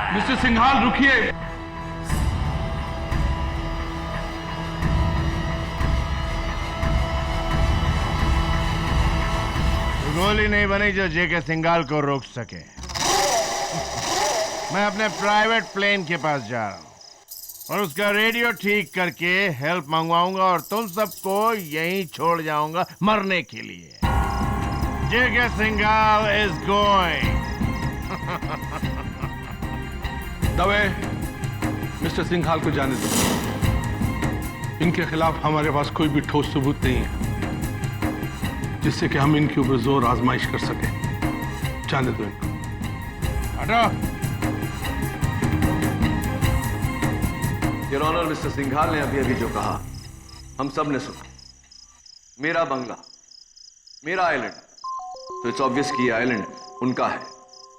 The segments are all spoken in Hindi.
मिस्टर सिंघाल रुकिए। गोली नहीं बनी जो जेके सिंघाल को रोक सके। मैं अपने प्राइवेट प्लेन के पास जा रहा हूं और उसका रेडियो ठीक करके हेल्प मंगवाऊंगा और तुम सबको यहीं छोड़ जाऊंगा मरने के लिए। JK Singhal is going. Dave, mister Singhal को जाने दो। इनके खिलाफ हमारे पास कोई भी ठोस सबूत नहीं है जिससे कि हम इनके ऊपर जोर आजमाइश कर सके। जाने दो इनको। हटो। योर ऑनर, मिस्टर सिंघाल ने अभी अभी जो कहा हम सब ने सुना। मेरा बंगला, मेरा आइलैंड, तो इट्स ऑब्वियस कि ये आइलैंड उनका है।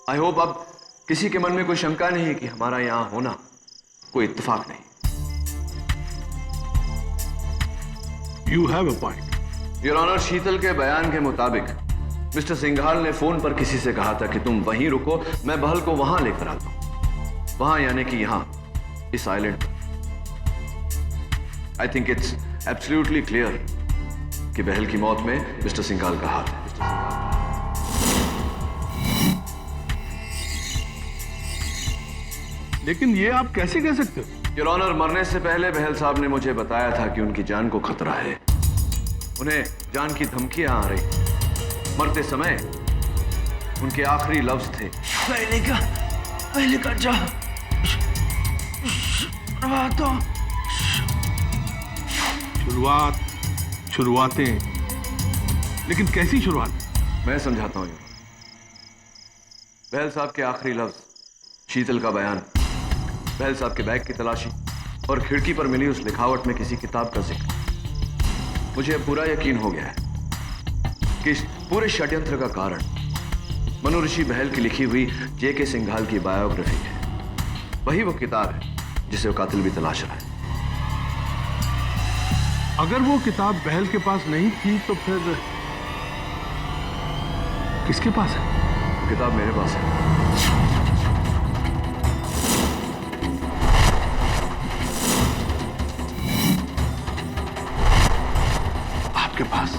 आई होप अब किसी के मन में कोई शंका नहीं कि हमारा यहां होना कोई इत्तेफाक नहीं। You have a point. Your honour, Sheetal के बयान के मुताबिक मिस्टर सिंघाल ने फोन पर किसी से कहा था कि तुम वहीं रुको, मैं बहल को वहां लेकर आता हूं। वहां यानी कि यहां, इस आइलैंड पर। I think it's absolutely clear कि बहल की मौत में मिस्टर सिंघाल का हाथ है। लेकिन ये आप कैसे कह सकते हो? योर ऑनर, मरने से पहले बहल साहब ने मुझे बताया था कि उनकी जान को खतरा है। उन्हें जान की धमकियां आ रही। मरते समय उनके आखिरी लफ्ज थे, पहले का जा शुरुआतें, लेकिन कैसी शुरुआत? मैं समझाता हूं। बहल साहब के आखिरी लफ्ज, शीतल का बयान, बहल साहब के बैग की तलाशी और खिड़की पर मिली उस लिखावट में किसी किताब का जिक्र। मुझे पूरा यकीन हो गया है कि इस पूरे षड्यंत्र का कारण मनु ऋषि बहल की लिखी हुई जेके सिंघाल की बायोग्राफी है। वही वो किताब है जिसे वो कातिल भी तलाश रहा है। अगर वो किताब बहल के पास नहीं थी तो फिर किसके पास है? किताब मेरे पास है। आपके पास?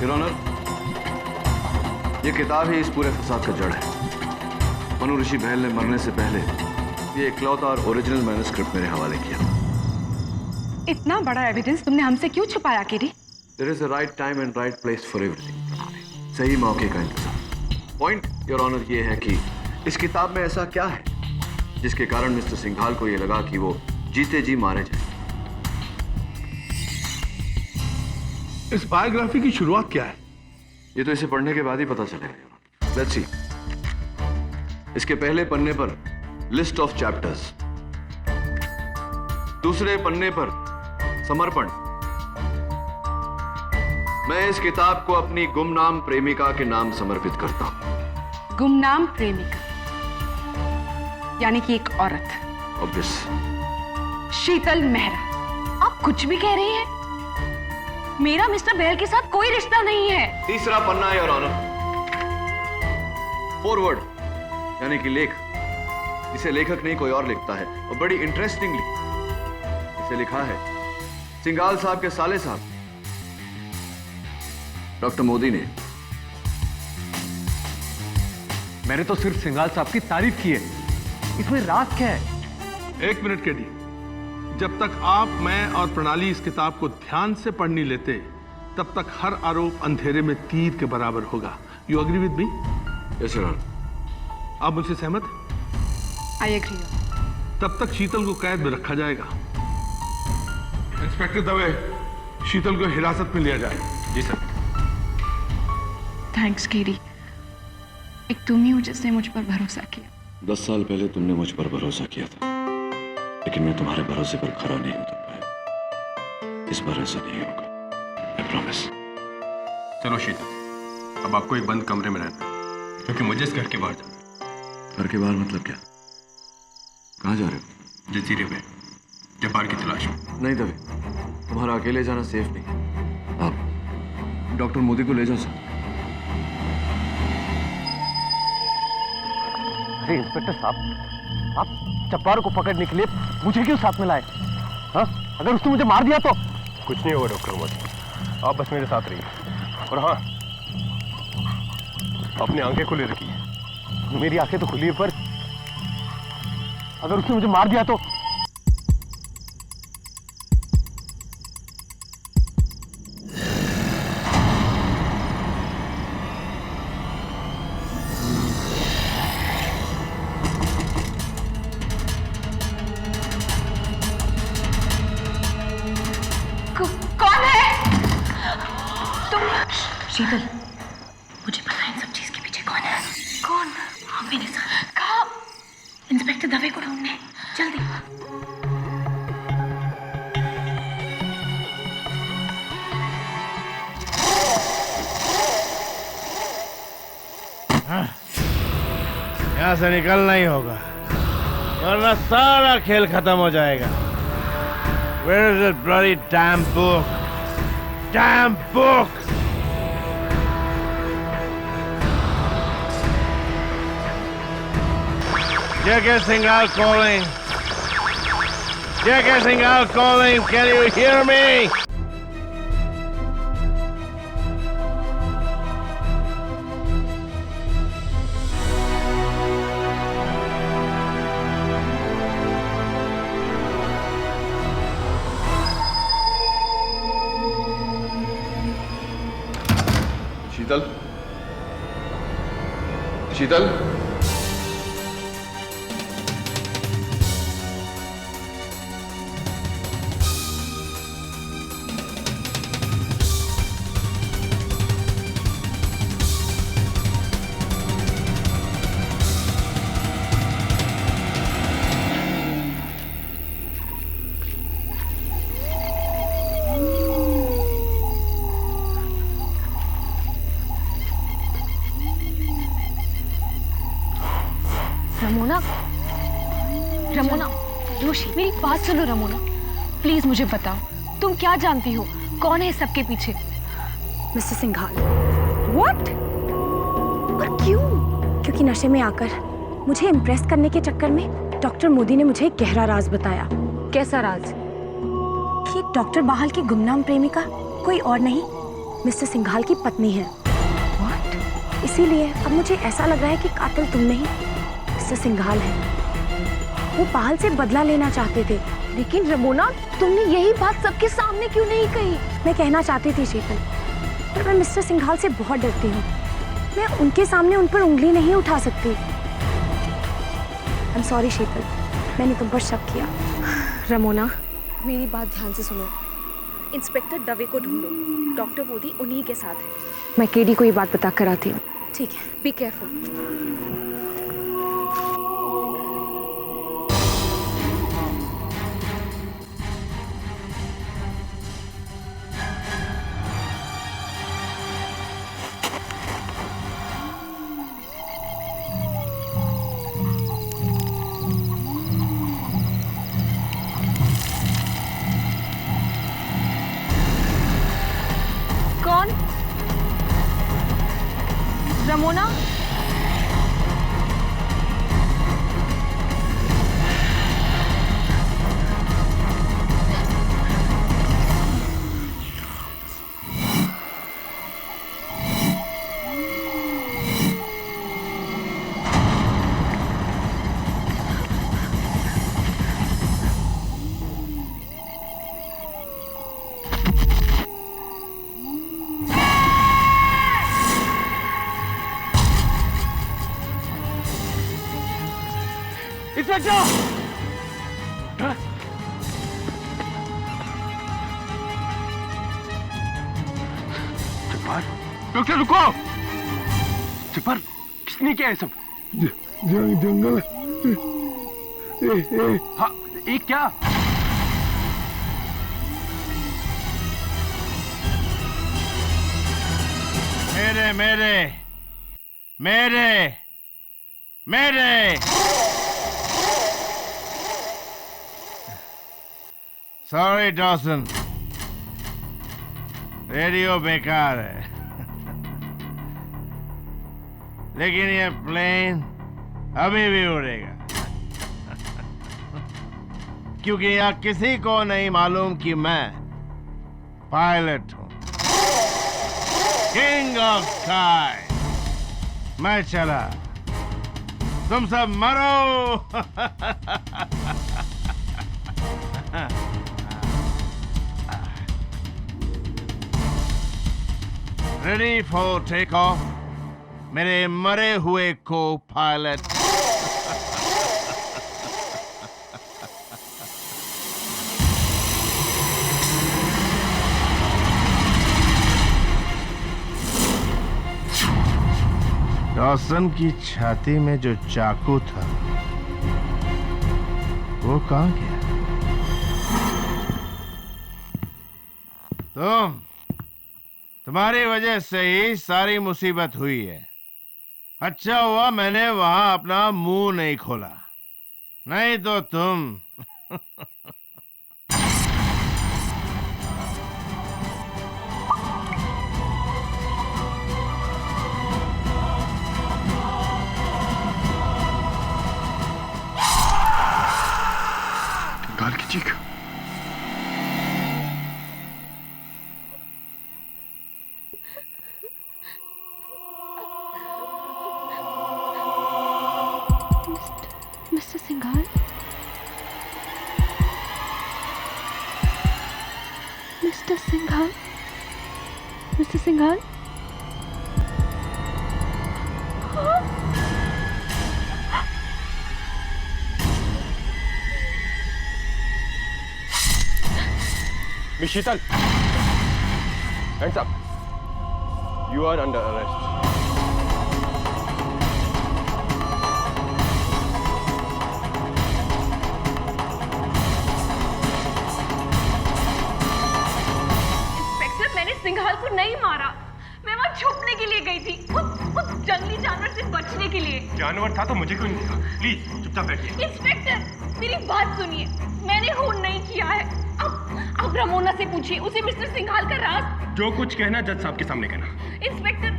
योर ऑनर, ये किताब ही इस पूरे फसाद का जड़ है। मनु ऋषि बहल ने मरने से पहले ये इकलौता और ओरिजिनल मैन्युस्क्रिप्ट मेरे हवाले किया। इतना बड़ा एविडेंस तुमने हमसे क्यों छुपाया किरी? There is a right time and right place for everything. सही मौके का इंतजार। पॉइंट योर ऑनर ये है कि इस किताब में ऐसा क्या है जिसके कारण मिस्टर सिंघाल को ये लगा कि वो जीते जी मारे जाए। इस बायोग्राफी की शुरुआत क्या है? ये तो इसे पढ़ने के बाद ही पता चलेगा। Let's see. इसके पहले पन्ने पर लिस्ट ऑफ चैप्टर्स, दूसरे पन्ने पर समर्पण। मैं इस किताब को अपनी गुमनाम प्रेमिका के नाम समर्पित करता हूं। गुमनाम प्रेमिका यानी कि एक औरत। ऑब्वियस। शीतल मेहरा। आप कुछ भी कह रही हैं? मेरा मिस्टर बहल के साथ कोई रिश्ता नहीं है। तीसरा पन्ना योर ऑनर, फॉरवर्ड यानी कि लेख। इसे लेखक नहीं कोई और लिखता है और बड़ी इंटरेस्टिंगली इसे लिखा है सिंघाल साहब के साले साहब डॉक्टर मोदी ने। मैंने तो सिर्फ सिंघाल साहब की तारीफ की है, इसमें राज क्या है? एक मिनट केडी, जब तक आप, मैं और प्रणाली इस किताब को ध्यान से पढ़ नहीं लेते तब तक हर आरोप अंधेरे में तीर के बराबर होगा। You agree with me? Yes sir. आप मुझसे सहमत? I agree. तब तक शीतल को कैद में रखा जाएगा। इंस्पेक्टर दवे, शीतल को हिरासत में लिया जाए। जी सर। थैंक्स कीरी, एक तुम ही हो जिसने मुझ पर भरोसा किया। 10 साल पहले तुमने मुझ पर भरोसा किया था, लेकिन मैं तुम्हारे भरोसे पर खरा नहीं उतर पाया। इस बार ऐसा नहीं होगा, आई प्रॉमिस। चलो शीतल, अब आपको एक बंद कमरे में रहना है, क्योंकि मुझे इस घर के बाहर जाना है। घर के बाहर मतलब क्या? कहाँ जा रहे हो? जजीरे पे जब्बार की तलाश में। नहीं दवे, तुम्हारा अकेले जाना सेफ नहीं। आप डॉक्टर मोदी को ले जाओ सर। अरे इंस्पेक्टर साहब, आप चप्पारों को पकड़ने के लिए मुझे क्यों साथ में लाए? हाँ, अगर उसने मुझे मार दिया तो? कुछ नहीं होगा डॉक्टर उमर, आप बस मेरे साथ रहिए। और हाँ, अपनी आंखें खुली रखिए। मेरी आंखें तो खुली है, पर अगर उसने मुझे मार दिया तो? कौन है तुम? शीतल, मुझे पता है इन सब चीज के पीछे कौन है। कौन? हाँ, मेरे साथ। कहाँ? इंस्पेक्टर दवे को ढूंढने, जल्दी। यहाँ से निकलना ही होगा, वरना सारा खेल खत्म हो जाएगा। Where is that bloody damn book? Damn book! J.K. Singhal calling. J.K. Singhal calling. Can you hear me? Sheetal, Sheetal, Ramona, Ramona, रोशी, मेरी बात सुनो रमोना, प्लीज मुझे बताओ, तुम क्या जानती हो, कौन है सबके पीछे? मिस्टर सिंघाल। What? और क्यों? क्योंकि नशे में आकर मुझे इम्प्रेस करने के चक्कर में डॉक्टर मोदी ने मुझे एक गहरा राज बताया। कैसा राज? कि डॉक्टर बाहल की गुमनाम प्रेमिका कोई और नहीं, मिस्टर सिंघाल की पत्नी है। What? इसीलिए अब मुझे ऐसा लग रहा है कि कातिल तुम नहीं, मिस्टर सिंघाल है। वो बाहल से बदला लेना चाहते थे। लेकिन रमोना, तुमने यही बात सबके सामने क्यों नहीं कही? मैं कहना चाहती थी शीतल, पर मैं मिस्टर सिंघाल से बहुत डरती हूँ। मैं उनके सामने उन पर उंगली नहीं उठा सकती। आई एम सॉरी शीतल, मैंने तुम पर शक किया। रमोना, मेरी बात ध्यान से सुनो। इंस्पेक्टर दवे को ढूंढो, डॉक्टर मोदी उन्हीं के साथ है। मैं केडी को ये बात बता कर आती हूँ। ठीक है, बी केयरफुल। कौन? रमोना? जब्बार, डॉक्टर रुको। जब्बार, किसने किया है सब? जंगल। हाँ, एक क्या? मेरे मेरे मेरे मेरे सॉरी डॉसन, रेडियो बेकार है। लेकिन ये प्लेन अभी भी उड़ेगा। क्योंकि यहाँ किसी को नहीं मालूम कि मैं पायलट हूं, किंग ऑफ स्काई। मैं चला, तुम सब मरो। रेडी फॉर टेक ऑफ मेरे मरे हुए को पायलट। डॉसन की छाती में जो चाकू था वो कहाँ गया? तुम्हारी वजह से ही सारी मुसीबत हुई है। अच्छा हुआ मैंने वहां अपना मुंह नहीं खोला, नहीं तो तुम गाल की चीख। Mister Singhal, mister Singhal, mister Singhal. Miss Sheetal, hands up. You are under arrest. Inspector, मैंने सिंघाल को नहीं मारा। मैं वहाँ छुपने के लिए गई थी, उस जंगली जानवर से बचने के लिए। जानवर था तो मुझे क्यों नहीं कहा? प्लीज चुपचाप बैठिए। इंस्पेक्टर, मेरी बात सुनिए, मैंने खून नहीं किया है। अब रमोना से पूछिए, उसे मिस्टर सिंघाल का राज। जो कुछ कहना जज साहब के सामने कहना। इंस्पेक्टर,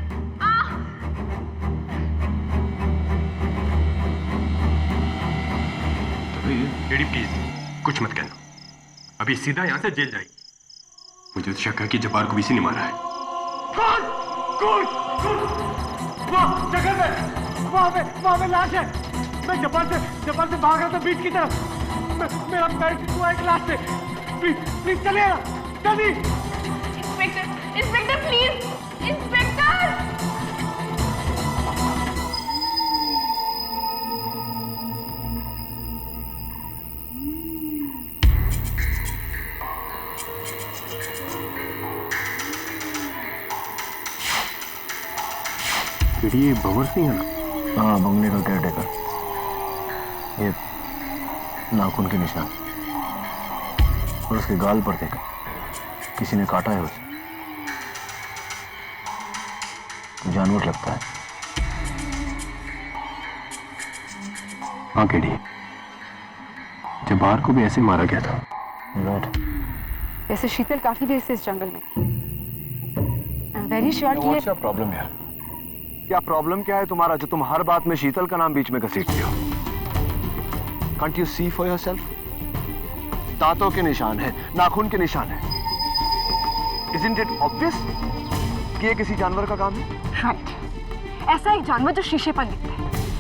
लेडी प्लीज कुछ मत कहना, अभी सीधा यहाँ से जेल जाएगी। मुझे तो शक है कि जब्बार को भी इसी ने मारा है। कौन? कौन? जगह में, वहाँ पे लाश है। मैं जब्बार से भाग रहा था बीच की तरफ। मेरा पैर हुआ एक लाश से। प्लीज चलिए जल्दी। Inspector please, inspector. ये भंवर सिंह है ना? हाँ, बंगले का केयरटेकर। ये नाखून के निशान और उसके गाल पर देखा, किसी ने काटा है उसे। जानवर लगता है। हाँ केडी, जब्बार को भी ऐसे मारा गया था। वैसे शीतल काफी देर से इस जंगल में थी। वेरी श्योर कि क्या प्रॉब्लम है? क्या प्रॉब्लम क्या है तुम्हारा जो तुम हर बात में शीतल का नाम बीच में घसीटते हो? Can't you see for yourself? दांतों के निशान है, नाखून के निशान है। Isn't it obvious कि ये किसी जानवर का काम है? राइट, ऐसा एक जानवर जो शीशे पर दिखता है,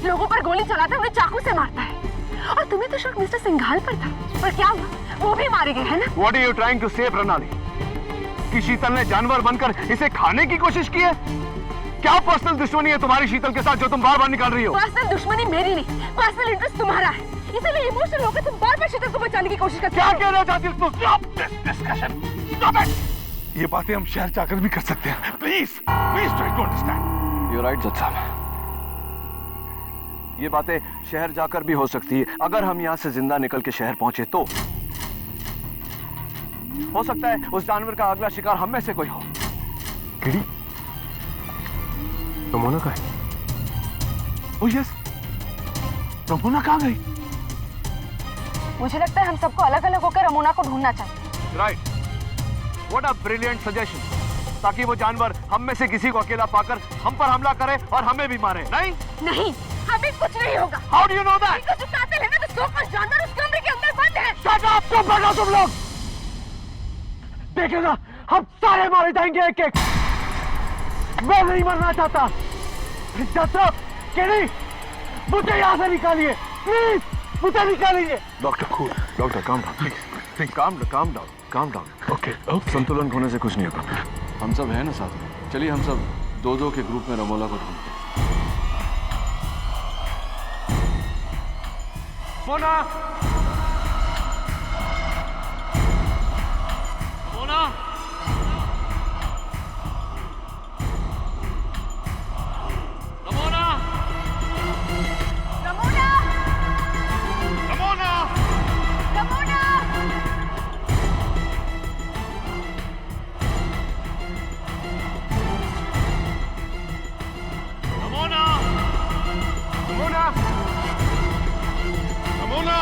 लोगों पर गोली चलाता है, उन्हें चाकू से मारता है। और तुम्हें तो शक मिस्टर सिंघाल पर था, पर क्या हुआ? वो भी मारे गए, है ना? What are you trying to say, प्रणाली? कि शीतल ने जानवर बनकर इसे खाने की कोशिश की है? क्या पर्सनल दुश्मनी है तुम्हारी शीतल के साथ जो तुम बार बार निकाल रही हो? पर्सनल दुश्मनी मेरी नहीं, पर्सनल इंटरेस्ट तुम्हारा है। इसीलिए इमोशनल होकर तुम बार बार शीतल को बचाने की कोशिश करते हो। क्या कहना चाहती हो? Stop this discussion. Stop it. ये बातें हम शहर जाकर भी कर सकते हैं। Please try to understand. You're right, जज साहब। ये बातें शहर जाकर भी हो सकती है। अगर हम यहाँ से जिंदा निकल के शहर पहुंचे तो हो सकता है उस जानवर का अगला शिकार हम में से कोई हो। केडी, रमोना कहाँ है? ओह यस, रमोना कहाँ गई? मुझे लगता है हम सबको अलग अलग होकर रमोना को ढूंढना चाहिए। Right, what a brilliant suggestion, ताकि वो जानवर हम में से किसी को अकेला पाकर हम पर हमला करे और हमें भी मारे। नहीं नहीं, अभी कुछ नहीं होगा। How do you know that? इनको जो कातिल है ना, तो 100 जानवर उस कमरे के अंदर बंद है। शट अप, चुप बैठो तुम लोग। देखेगा हम सारे मारे जाएंगे एक एक। मैं नहीं मरना चाहता। केडी, मुझे यहाँ से निकालिए प्लीज, मुझे निकालिए। Doctor cool, doctor calm down please, calm down. Okay, संतुलन खोने से कुछ नहीं होगा। हम सब हैं ना साथ में, चलिए हम सब दो के ग्रुप में रमोला को ढूंढते हैं। Mona, Mona, Ramona, Ramona, Ramona, Ramona. Ramona, Ramona, Ramona.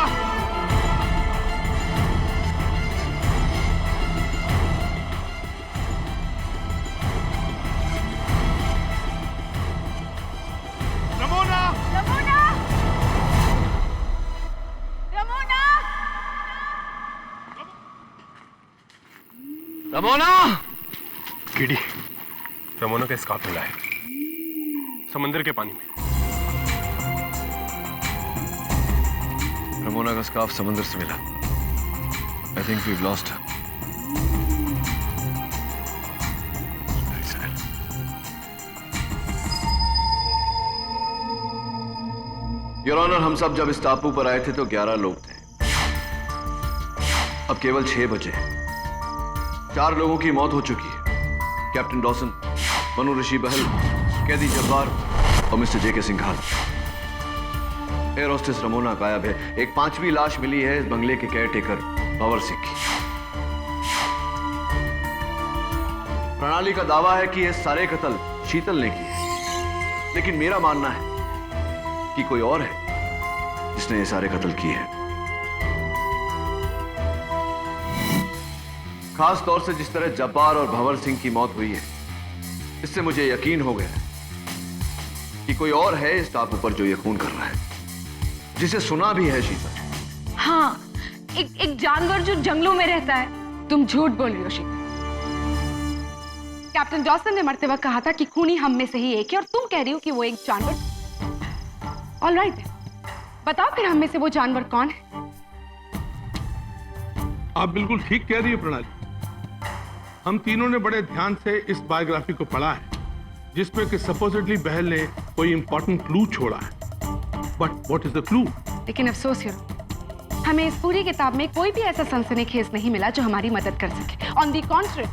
Ramona, Ramona, Ramona. Ramona. Kiddie, Ramona का स्कार्फ मिला है समंदर के पानी में। रमोना का स्कार्फ समंदर से मिला। I think we lost. Your honour, हम सब जब इस टापू पर आए थे तो 11 लोग थे। अब केवल 6 बचे। 4 लोगों की मौत हो चुकी है। कैप्टन डॉसन, मनु ऋषि बहल, कैदी जब्बार और मिस्टर जेके सिंघाल। एयर होस्टेस रमोना गायब है। एक 5वीं लाश मिली है इस बंगले के केयरटेकर भंवर सिंह की। प्रणाली का दावा है कि ये सारे कत्ल शीतल ने किए, लेकिन मेरा मानना है कि कोई और है जिसने ये सारे कत्ल किए हैं। खास तौर से जिस तरह जब्बार और भंवर सिंह की मौत हुई है, इससे मुझे यकीन हो गया कि कोई और है इस टापू पर जो ये खून कर रहा है, जिसे सुना भी है शीतल। हाँ, एक जानवर जो जंगलों में रहता है। तुम झूठ बोल रही हो शीतल। कैप्टन डॉसन ने मरते वक्त कहा था कि खूनी हम में से ही एक है, और तुम कह रही हो कि वो एक जानवर। ऑलराइट, बताओ फिर हम में से वो जानवर कौन है? आप बिल्कुल ठीक कह रही है प्रणाली। हम तीनों ने बड़े ध्यान से इस बायोग्राफी को पढ़ा है, जिसमें कि सपोजिटली बहल ने कोई इंपॉर्टेंट क्लू छोड़ा है। But what is the clue? लेकिन अफसोस हीरो, हमें इस पूरी किताब में कोई भी ऐसा सनसनीखेज नहीं मिला जो हमारी मदद कर सके। ऑन द कॉन्ट्री,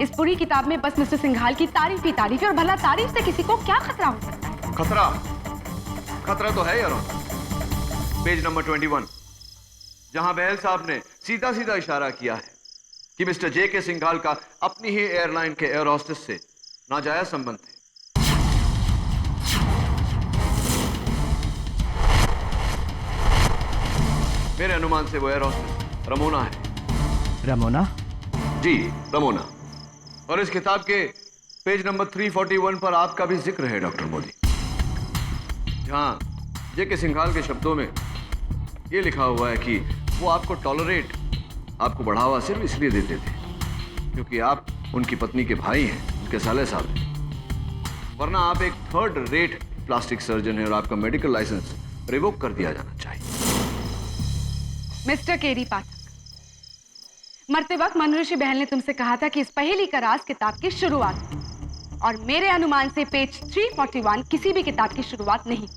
इस पूरी किताब में बस मिस्टर सिंघाल की तारीफ ही तारीफ है, और भला तारीफ से किसी को क्या खतरा हो सकता है? खतरा तो है यार। पेज नंबर 21, जहां बहल साहब ने सीधा सीधा इशारा किया है कि मिस्टर जेके सिंघाल का अपनी ही एयरलाइन के एयर होस्टेस से नाजायज संबंध है। मेरे अनुमान से वो एयर होस्टेस रमोना है। रमोना? जी, रमोना। और इस किताब के पेज नंबर 341 पर आपका भी जिक्र है डॉक्टर मोदी, जहां जेके सिंघाल के शब्दों में यह लिखा हुआ है कि वो आपको टॉलरेट, आपको बढ़ावा सिर्फ इसलिए देते थे क्योंकि आप उनकी पत्नी के भाई हैं, उनके साले साहब हैं। वरना आप एक 3rd रेट प्लास्टिक सर्जन हैं और आपका मेडिकल लाइसेंस रिवोक कर दिया जाना चाहिए। मिस्टर केरी पाठक, मरते वक्त मनु ऋषि बहल ने तुमसे कहा था कि इस पहेली का राज किताब की शुरुआत, और मेरे अनुमान से पेज 341 किसी भी किताब की शुरुआत नहीं।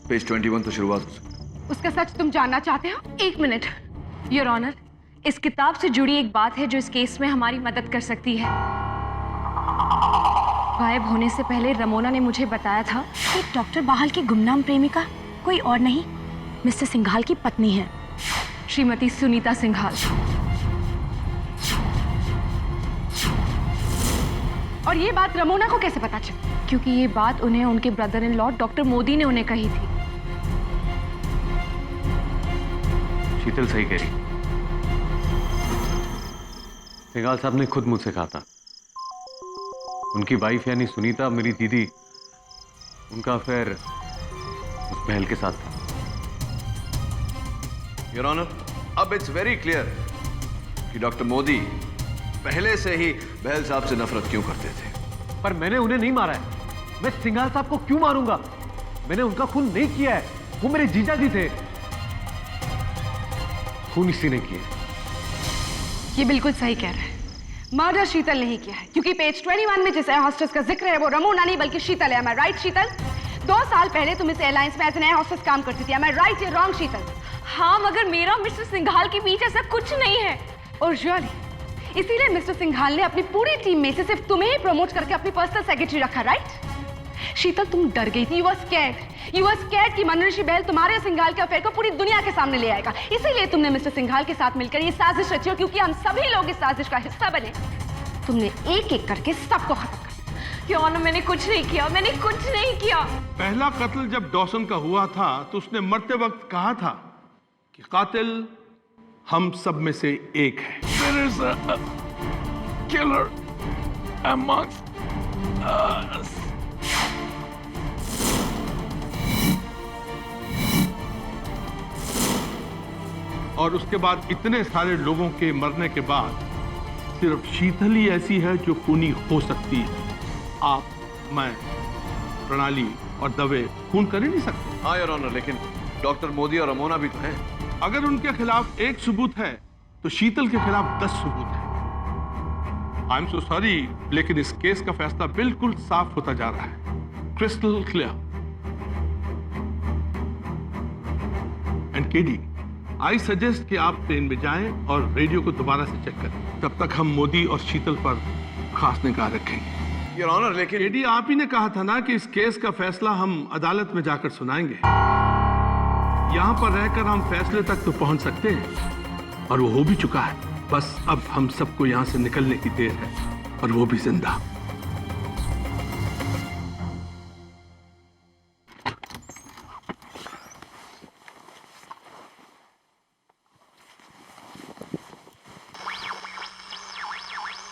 पेज 21 तो शुरुआत हो सकती। उसका सच तुम जानना चाहते हो? एक मिनट योर ऑनर, इस किताब से जुड़ी एक बात है जो इस केस में हमारी मदद कर सकती है। गायब होने से पहले रमोना ने मुझे बताया था कि डॉक्टर बाहल की गुमनाम प्रेमिका कोई और नहीं, मिस्टर सिंघाल की पत्नी है, श्रीमती सुनीता सिंघाल। और ये बात रमोना को कैसे पता चली? क्योंकि ये बात उन्हें उनके brother in law doctor Modi ने उन्हें कही थी। शीतल सही कह रही। सिंघाल साहब ने खुद मुझसे कहा था, उनकी वाइफ यानी सुनीता, मेरी दीदी, उनका अफेयर उस बहल के साथ था। योर ऑनर, अब इट्स वेरी क्लियर कि डॉक्टर मोदी पहले से ही बहल साहब से नफरत क्यों करते थे। पर मैंने उन्हें नहीं मारा है। मैं सिंघाल साहब को क्यों मारूंगा? मैंने उनका खून नहीं किया है। वो मेरे जीजा जी थे। खून इसी ने किया। ये बिल्कुल सही कह रहा है। मर्डर शीतल नहीं किया है, क्योंकि पेज 21 में जिस एयर होस्टेस का जिक्र है वो रमोना नहीं बल्कि शीतल है। Am I right, शीतल? 2 साल पहले तुम इस एयरलाइंस में एज एन एयर होस्टेस काम करती थी। Am I right या रॉन्ग, शीतल? हाँ, मगर मेरा मिस्टर सिंघाल के बीच ऐसा कुछ नहीं है। और रियली इसीलिए मिस्टर सिंघाल ने अपनी पूरी टीम में से सिर्फ तुम्हें ही प्रमोट करके अपनी पर्सनल सेक्रेटरी रखा, राइट? शीतल, तुम डर गई थी। यू वर स्कैर्ड कि मनोऋषि बहल तुम्हारे और सिंघाल के अफेयर को पूरी दुनिया के सामने ले आएगा। इसीलिए तुमने मिस्टर सिंघाल के साथ मिलकर ये साजिश रची, और क्योंकि हम सभी लोग इस साजिश का हिस्सा बने, तुमने एक एक करके सबको खत्म कर दिया। क्यों ना, मैंने कुछ नहीं किया, मैंने कुछ नहीं किया। पहला कत्ल जब डॉसन का हुआ था तो उसने मरते वक्त कहा था कि कातिल हम सब में से एक है। There is a killer amongst us. और उसके बाद इतने सारे लोगों के मरने के बाद सिर्फ शीतल ही ऐसी है जो खूनी हो सकती है। आप, मैं, प्रणाली और दवे खून कर ही नहीं सकते। हाँ योर ऑनर, लेकिन डॉक्टर मोदी और रमोना भी तो हैं। अगर उनके खिलाफ एक सबूत है तो शीतल के खिलाफ 10 सबूत है। आई एम सो सॉरी, लेकिन इस केस का फैसला बिल्कुल साफ होता जा रहा है, crystal clear. And KD, I suggest कि आप ट्रेन में जाएं और रेडियो को दोबारा से चेक करें। तब तक हम मोदी और शीतल पर खास निगाह रखेंगे। योर ऑनर, लेकिन केडी, आप ही ने कहा था ना कि इस केस का फैसला हम अदालत में जाकर सुनाएंगे। यहां पर रहकर हम फैसले तक तो पहुंच सकते हैं, और वो हो भी चुका है। बस अब हम सबको यहां से निकलने की देर है, और वो भी जिंदा।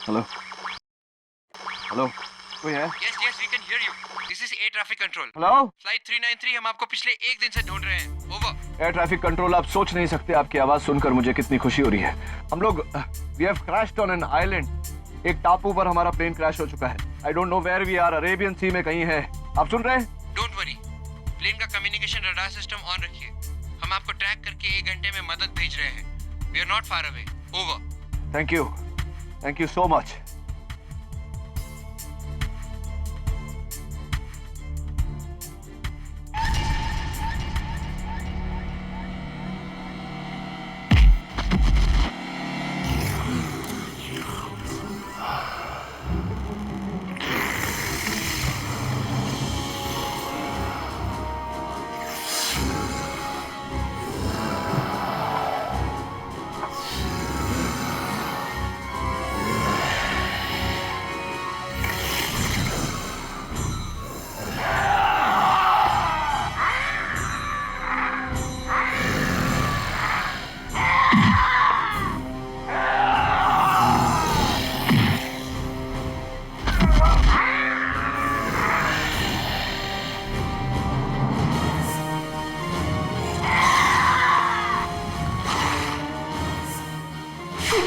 हेलो हेलो, कोई है? Yes, we can hear you. This is Air Traffic Control. Hello, Flight 393 हम आपको पिछले 1 दिन से ढूंढ रहे हैं. Over. एयर ट्रैफिक कंट्रोल, आप सोच नहीं सकते आपकी आवाज सुनकर मुझे कितनी खुशी हो रही है। हम लोग we have crashed on an island. एक टापू पर हमारा प्लेन क्रैश हो चुका है। I don't know where we are, Arabian sea में कहीं है। आप सुन रहे हैं? Don't worry. प्लेन का कम्युनिकेशन रडार सिस्टम ऑन रखिए. हम आपको ट्रैक करके 1 घंटे में मदद भेज रहे हैं. We are not far away. Over. Thank you so much.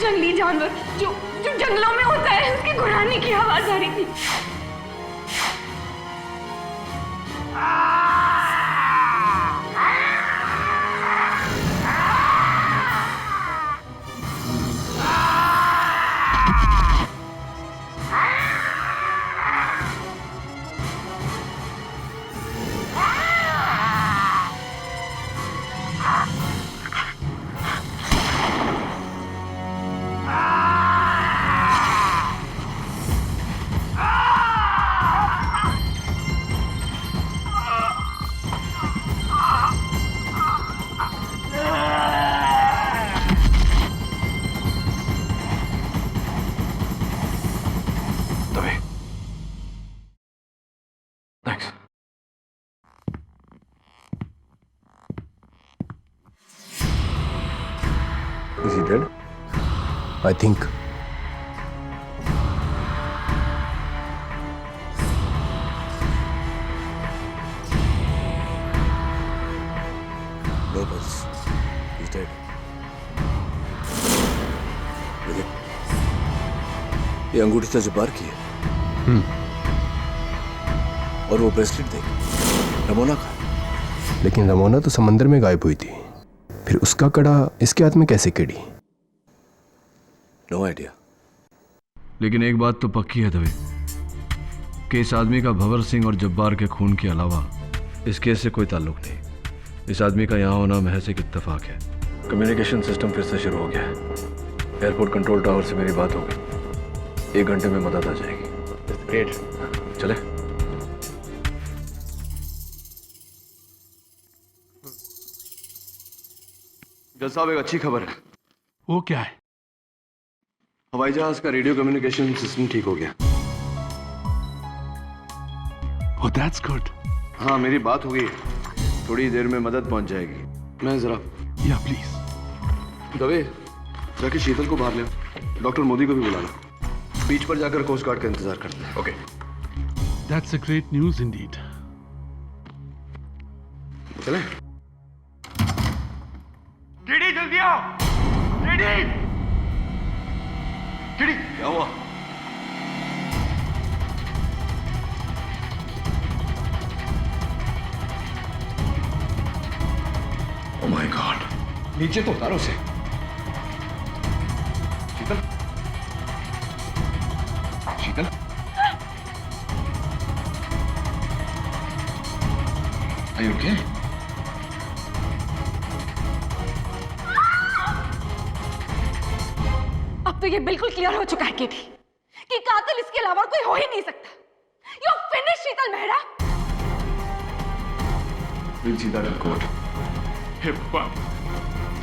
जंगली जानवर जो जंगलों में होता है, उसकी गुर्राने की आवाज आ रही थी। Is he dead? I think. course. He's dead. ये अंगूठी तो जब्बार की है। और वो ब्रेसलेट देख, रमोना का। लेकिन रमोना तो समंदर में गायब हुई थी, फिर उसका कड़ा इसके हाथ में कैसे किड़ी? No idea. लेकिन एक बात तो पक्की है दवे कि इस आदमी का भंवर सिंह और जब्बार के खून के अलावा इस केस से कोई ताल्लुक नहीं। इस आदमी का यहाँ होना महज एक इत्तेफाक है। कम्युनिकेशन सिस्टम फिर से शुरू हो गया है। एयरपोर्ट कंट्रोल टावर से मेरी बात हो गई, 1 घंटे में मदद आ जाएगी। ग्रेट, चले। जज साहब, एक अच्छी खबर है। वो क्या है? हवाई जहाज का रेडियो कम्युनिकेशन सिस्टम ठीक हो गया। Oh, that's good. हाँ, मेरी बात हो गई, थोड़ी देर में मदद पहुंच जाएगी। मैं जरा या प्लीज। दवे, जाके शीतल को बाहर ले, डॉक्टर मोदी को भी बुला लो। बीच पर जाकर कोस्ट गार्ड का इंतजार करते हैं। Okay. That's a great news indeed. चलें? डीडी जल्दी आओ। डीडी, डीडी, क्या हुआ? Oh my God! नीचे तो उतारो उसे। शीतल, शीतल, Are you okay? अब तो ये बिल्कुल क्लियर हो चुका है केटी कि कातिल इसके अलावा कोई हो ही नहीं सकता। You finish Sheetal Mehra. We'll see that in court. हे भगवान,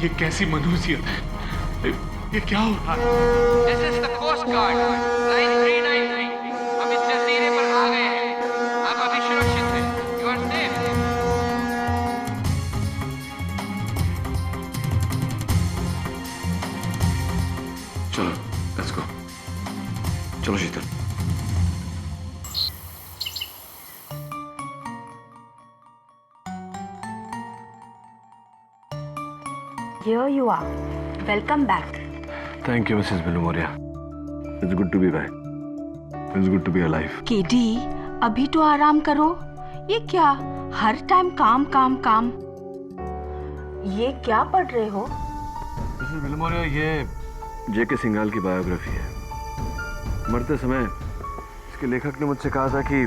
ये कैसी मनुष्यत है? ये क्या हो रहा है? This is the Coast Guard 9393. हम इस जजीरे पर आ गए हैं। आप अभी सुरक्षित हैं। You are safe. चलो, let's go. चलो शीतल। Here you are. Welcome back. Thank you, Mrs. Bilumoria. It's good to be back. It's good to be alive. KD, अभी तो आराम करो। ये क्या हर टाइम काम काम काम? ये क्या पढ़ रहे हो? मिसेस बिलमोरिया, ये जेके सिंघाल की बायोग्राफी है। मरते समय इसके लेखक ने मुझसे कहा था कि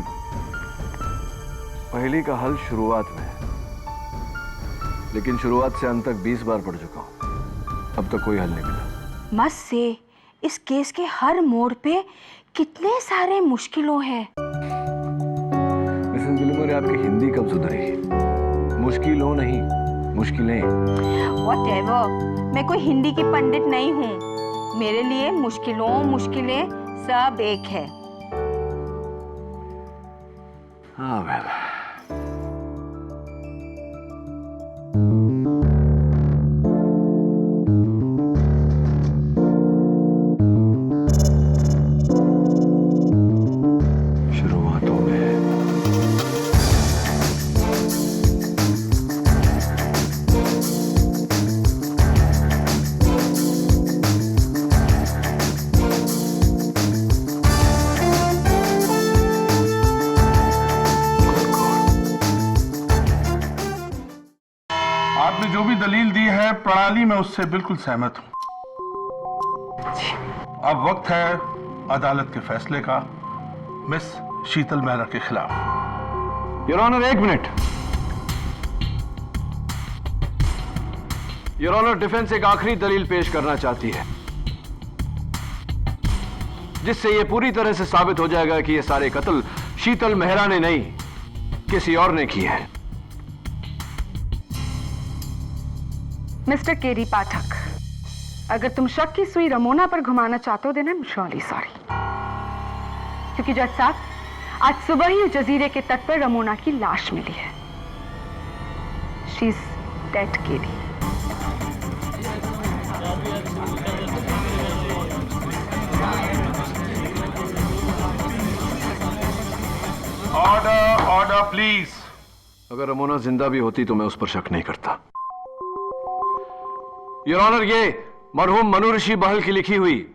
पहेली का हल शुरुआत में है, लेकिन शुरुआत से अंत तक 20 बार पढ़ चुका हूँ, अब तक कोई हल नहीं मिला। मत से इस केस के हर मोड़ पे कितने सारे मुश्किलों हैं। मिसेस बिलमोरिया, आपकी हिंदी कब सुधरेगी? मुश्किलों नहीं, मुश्किलें। Whatever, मैं कोई हिंदी की पंडित नहीं हूँ। मेरे लिए मुश्किलें सब एक है। हाँ, वेल। शुरुआतों में आपने जो भी दलील दी है प्रणाली में उससे बिल्कुल सहमत हूं। अब वक्त है अदालत के फैसले का मिस शीतल मेहरा के खिलाफ। Your honour, 1 minute. Your honour, defence एक आखिरी दलील पेश करना चाहती है, जिससे यह पूरी तरह से साबित हो जाएगा कि ये सारे कत्ल शीतल मेहरा ने नहीं, किसी और ने किए हैं। मिस्टर केरी पाठक, अगर तुम शक की सुई रमोना पर घुमाना चाहते हो, then I am really sorry. क्योंकि जज साहब, आज सुबह ही जजीरे के तट पर रमोना की लाश मिली है। शी इज डेड केरी। Order, order please. अगर रमोना जिंदा भी होती तो मैं उस पर शक नहीं करता। योर ऑनर, ये मरहूम मनु ऋषि बहल की लिखी हुई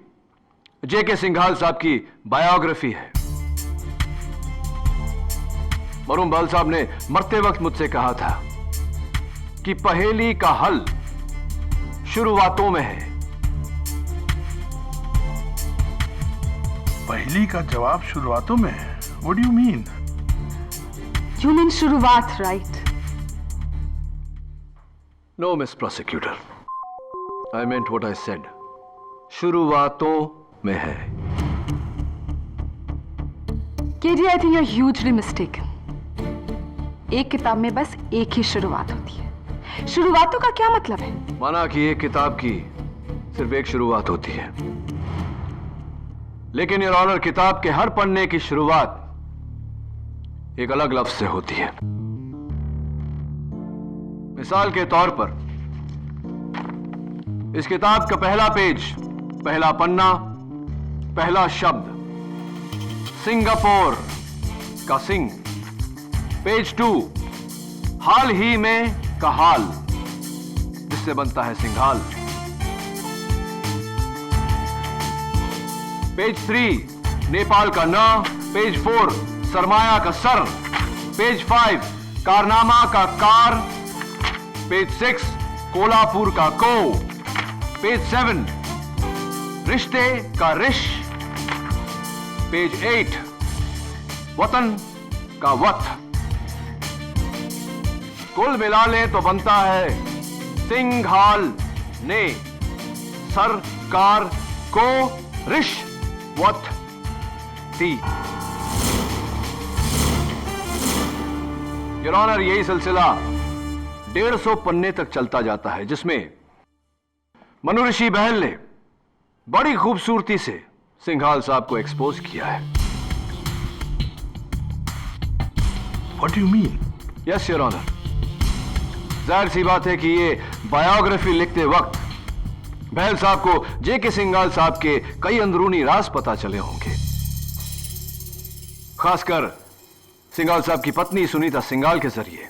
जेके सिंघाल साहब की बायोग्राफी है। मरहूम बहल साहब ने मरते वक्त मुझसे कहा था कि पहेली का हल शुरुआतों में है। पहेली का जवाब शुरुआतों में है? What do you mean? You mean शुरुआत, right? No, Miss Prosecutor. I meant what I said. शुरुआतों में है। KG, I think you're hugely mistaken. एक किताब में बस एक ही शुरुआत होती है। शुरुआतों का क्या मतलब है? माना कि एक किताब की सिर्फ एक शुरुआत होती है, लेकिन योर ऑनर, किताब के हर पन्ने की शुरुआत एक अलग लफ्ज से होती है। मिसाल के तौर पर इस किताब का पहला पेज, पहला पन्ना, पहला शब्द सिंगापुर का सिंग। पेज 2 हाल ही में का हाल, जिससे बनता है सिंघाल। पेज 3 नेपाल का न। पेज 4 सरमाया का सर। पेज 5 कारनामा का कार। पेज 6 कोल्हापुर का को। पेज 7 रिश्ते का रिश। पेज 8 वतन का वत। कुल मिला लें तो बनता है सिंघाल ने सरकार को रिश्वत दी। योर ऑनर, यही सिलसिला 150 पन्ने तक चलता जाता है, जिसमें मनु ऋषि बहल ने बड़ी खूबसूरती से सिंघाल साहब को एक्सपोज किया है। What do you mean? Yes your honour, जाहिर सी बात है कि ये बायोग्राफी लिखते वक्त बहल साहब को जेके सिंघाल साहब के कई अंदरूनी राज पता चले होंगे। खासकर सिंघाल साहब की पत्नी सुनीता सिंघाल के जरिए,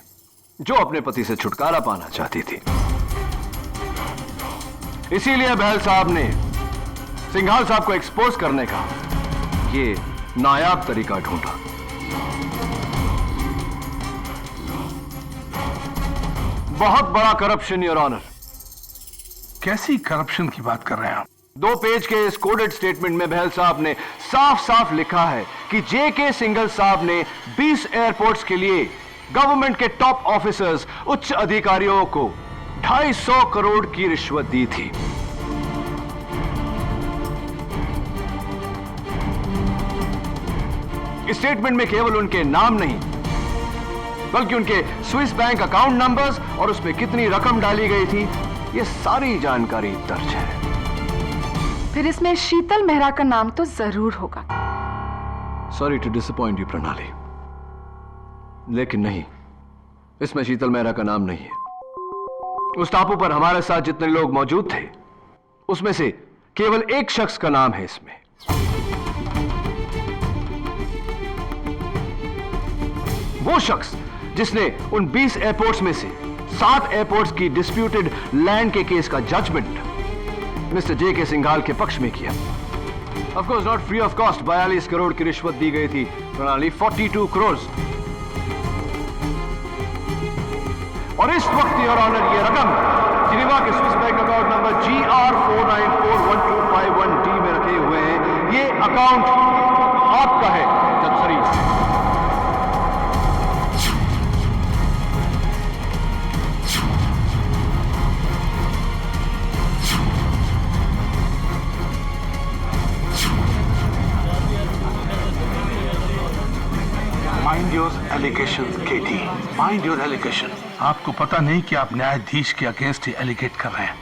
जो अपने पति से छुटकारा पाना चाहती थी। इसीलिए बहल साहब ने सिंघाल साहब को एक्सपोज करने का ये नायाब तरीका ढूंढा। बहुत बड़ा करप्शन योर ऑनर। कैसी करप्शन की बात कर रहे हैं आप? 2 पेज के इस कोडेड स्टेटमेंट में बहल साहब ने साफ साफ लिखा है कि जेके सिंघाल साहब ने 20 एयरपोर्ट्स के लिए गवर्नमेंट के टॉप ऑफिसर्स, उच्च अधिकारियों को 250 करोड़ की रिश्वत दी थी। इस स्टेटमेंट में केवल उनके नाम नहीं, बल्कि उनके स्विस बैंक अकाउंट नंबर्स और उसमें कितनी रकम डाली गई थी, ये सारी जानकारी दर्ज है। फिर इसमें शीतल मेहरा का नाम तो जरूर होगा। सॉरी टू डिसअपॉइंट यू प्रणाली, लेकिन नहीं, इसमें शीतल मेहरा का नाम नहीं है। उस टापू पर हमारे साथ जितने लोग मौजूद थे, उसमें से केवल एक शख्स का नाम है इसमें। वो शख्स जिसने उन 20 एयरपोर्ट्स में से 7 एयरपोर्ट्स की डिस्प्यूटेड लैंड के केस का जजमेंट मिस्टर जेके सिंघाल के पक्ष में किया। Of course not free of cost. 42 crore की रिश्वत दी गई थी प्रणाली, 42 करोड़। और इस वक्त योर ऑनर ये रकम जिनेवा के Swiss bank account number GR49412551D में रखे हुए हैं। ये अकाउंट आपका है जज शरीफ। Mind your allegations, KT. Mind your allegation. आपको पता नहीं कि आप न्यायाधीश के अगेंस्ट ही एलिगेट कर रहे हैं।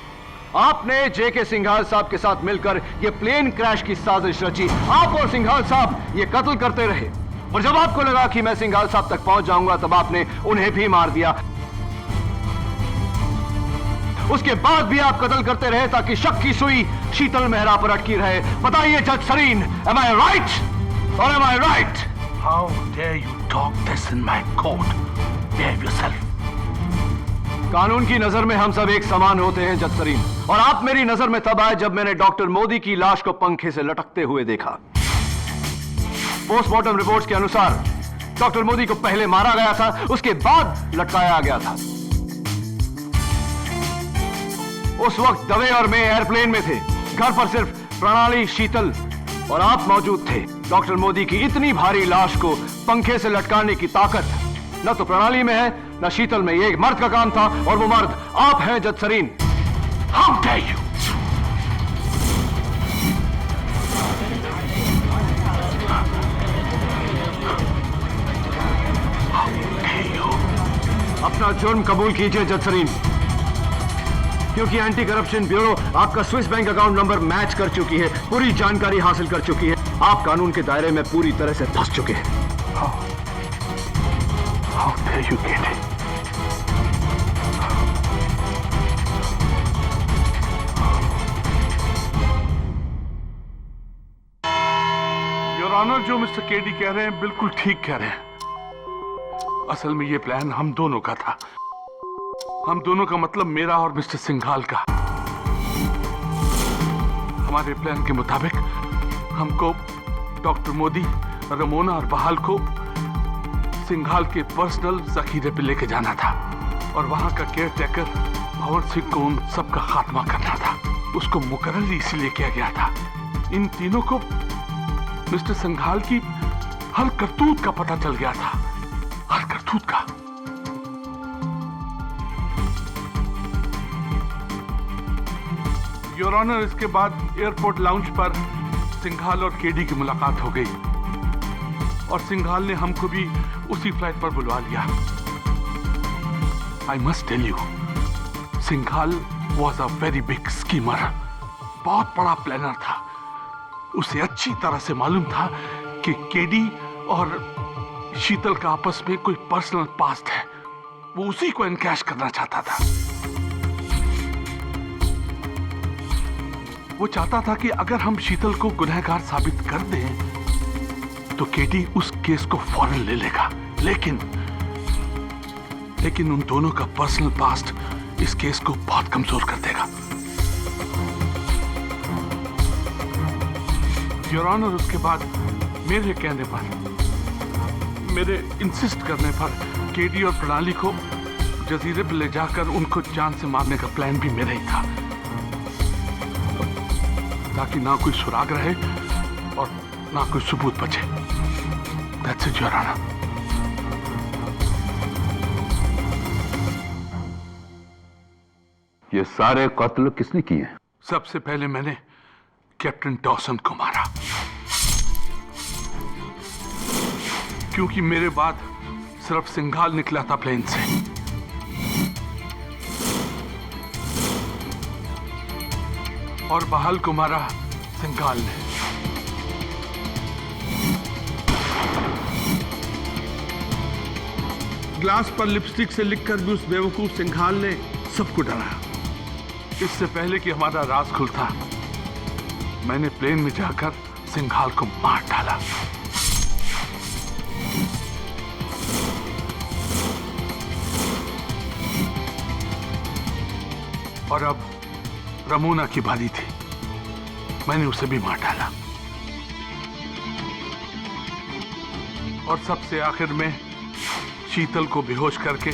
आपने जेके सिंघाल साहब के साथ मिलकर ये प्लेन क्रैश की साजिश रची। आप और सिंघाल साहब ये कत्ल करते रहे, और जब आपको लगा कि मैं सिंघाल साहब तक पहुंच जाऊंगा, तब आपने उन्हें भी मार दिया। उसके बाद भी आप कत्ल करते रहे ताकि शक की सुई शीतल मेहरा पर अटकी रहे। बताइए जज Sarin, am I right or am I right? How dare you talk this in my court? Behave yourself. कानून की नजर में हम सब एक समान होते हैं जज सरीन, और आप मेरी नजर में तब आए जब मैंने डॉक्टर मोदी की लाश को पंखे से लटकते हुए देखा। पोस्टमार्टम रिपोर्ट्स के अनुसार डॉक्टर मोदी को पहले मारा गया था, उसके बाद लटकाया गया था। उस वक्त दवे और मैं एयरप्लेन में थे। घर पर सिर्फ प्रणाली, शीतल और आप मौजूद थे। डॉक्टर मोदी की इतनी भारी लाश को पंखे से लटकाने की ताकत न तो प्रणाली में है न शीतल में। ये एक मर्द का काम था और वो मर्द आप हैं जज सरीन। How dare you! अपना जुर्म कबूल कीजिए जज सरीन, क्योंकि एंटी करप्शन ब्यूरो आपका Swiss bank account number match कर चुकी है, पूरी जानकारी हासिल कर चुकी है। आप कानून के दायरे में पूरी तरह से फंस चुके हैं। How dare you get it? Your honour, जो मिस्टर केडी कह रहे हैं बिल्कुल ठीक कह रहे हैं। असल में ये प्लान हम दोनों का था। हम दोनों का मतलब मेरा और मिस्टर सिंघाल का। हमारे प्लान के मुताबिक हमको डॉक्टर मोदी, रमोना और बहाल को सिंघाल के पर्सनल जखीरे पे लेके जाना था और वहां का केयर टेकर भंवर सिंह को उन सबका खात्मा करना था। उसको मुकर्रर इसलिए किया गया था। इन तीनों को मिस्टर सिंघाल की हर करतूत का पता चल गया था, हर करतूत का। योर ऑनर, इसके बाद एयरपोर्ट लाउंज पर सिंघाल और केडी की मुलाकात हो गई और सिंघाल ने हमको भी उसी फ्लाइट पर बुलवा लिया। I must tell you, Singhal was a very big schemer. बहुत बड़ा प्लानर था। उसे अच्छी तरह से मालूम था कि केडी और शीतल का आपस में कोई पर्सनल पास्ट है। वो उसी को एनकैश करना चाहता था। वो चाहता था कि अगर हम शीतल को गुनहगार साबित कर दें तो केडी उस केस को फौरन ले लेगा। लेकिन उन दोनों का पर्सनल पास्ट इस केस को बहुत कमजोर कर देगा। योर ऑनर, उसके बाद मेरे कहने पर, मेरे इंसिस्ट करने पर केडी और प्रणाली को जजीरे पर ले जाकर उनको जान से मारने का प्लान भी मेरा ही था, ताकि ना कोई सुराग रहे और ना कोई सबूत बचे। That's it, Your Honor. ये सारे कत्ल किसने किए? सबसे पहले मैंने कैप्टन डॉसन को मारा, क्योंकि मेरे बाद सिर्फ सिंघाल निकला था प्लेन से। और बहाल को मारा सिंघाल ने। ग्लास पर लिपस्टिक से लिखकर भी उस बेवकूफ सिंघाल ने सबको डराया। इससे पहले कि हमारा राज खुलता, मैंने प्लेन में जाकर सिंघाल को मार डाला। और अब रमोना की बारी थी, मैंने उसे भी मार डाला। और सबसे आखिर में शीतल को बेहोश करके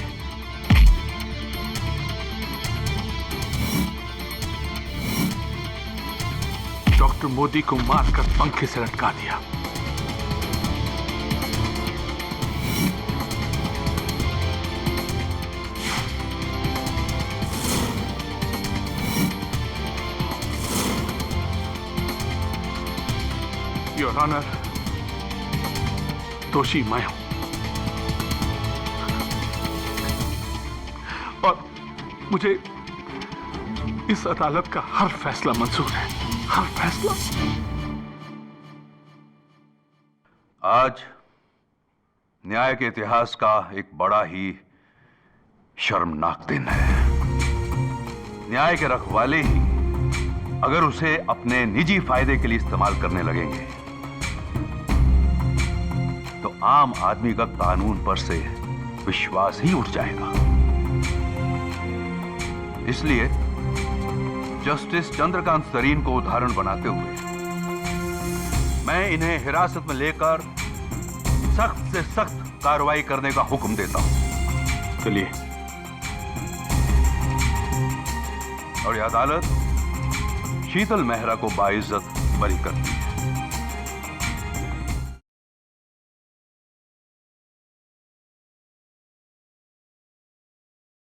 डॉक्टर मोदी को मारकर पंखे से लटका दिया। योर ऑनर, दोषी मैं हूं और मुझे इस अदालत का हर फैसला मंजूर है, हर फैसला। आज न्याय के इतिहास का एक बड़ा ही शर्मनाक दिन है। न्याय के रखवाले ही अगर उसे अपने निजी फायदे के लिए इस्तेमाल करने लगेंगे तो आम आदमी का कानून पर से विश्वास ही उठ जाएगा। इसलिए जस्टिस चंद्रकांत सरीन को उदाहरण बनाते हुए मैं इन्हें हिरासत में लेकर सख्त से सख्त कार्रवाई करने का हुक्म देता हूं। चलिए। और यह अदालत शीतल मेहरा को बाइज्जत बरी करती है।